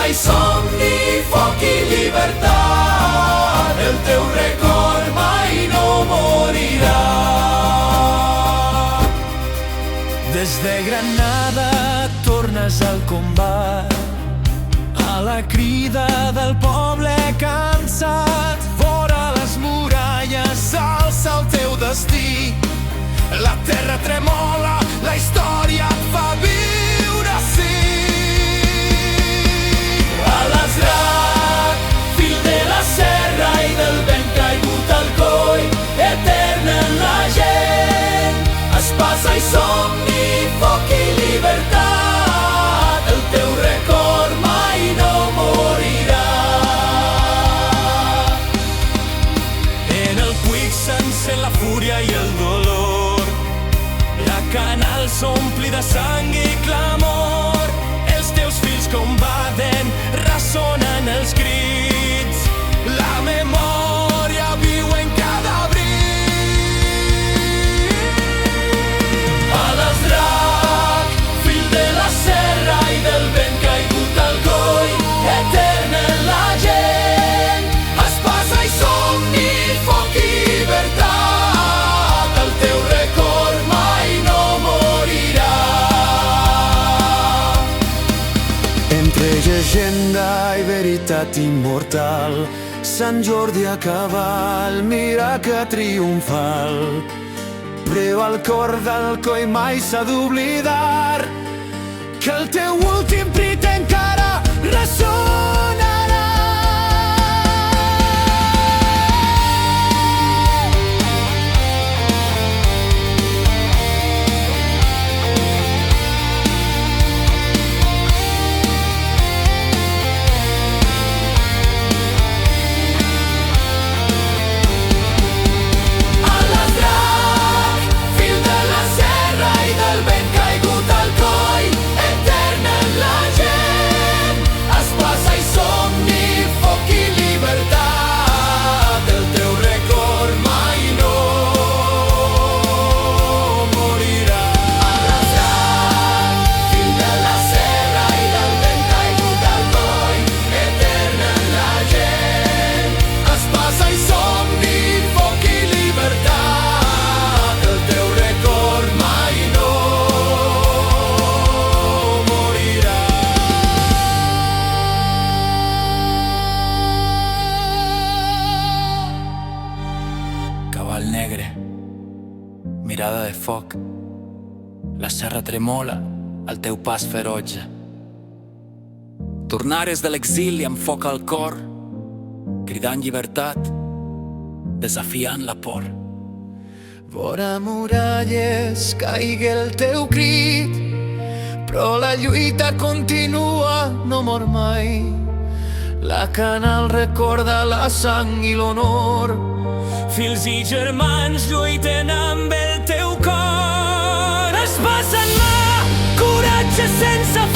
I somni, foc i llibertat, el teu record mai no morirà. Des de Granada tornes al combat, a la crida del poble cansat. Vora les muralles s'alça el teu destí, la terra tremola, la història et fa viure així. Fill de la serra i del vent caigut al coll, etern en la gent, espasa i somni, foc i llibertat, el teu record mai no morirà. En el Puig s'encén la fúria i el dolor, la Canal s'ompli de sang i clamor, els teus fills combaten, ressonen els crits, la memòria viu en cada brit. A l'Esdrac, fill de la serra i del vent caigut al coll, etern en la gent, espasa i somni, foc i llibertat, el teu record mai no morirà. Entre llegenda i veritat immortal, Sant Jordi a cavall, miracle triomfal, preu al cor del coll mai s'ha d'oblidar que el teu últim crit encara ressonarà. Cavall negre, mirada de foc, la serra tremola al teu pas ferotge. Tornares de l'exili amb foc al cor, cridant llibertat, desafiant la por. Vora muralles caigui el teu crit, però la lluita continua, no mor mai. La Canal recorda la sang i l'honor, fills i germans lluiten amb el teu cor. Espasa en mà, coratge sense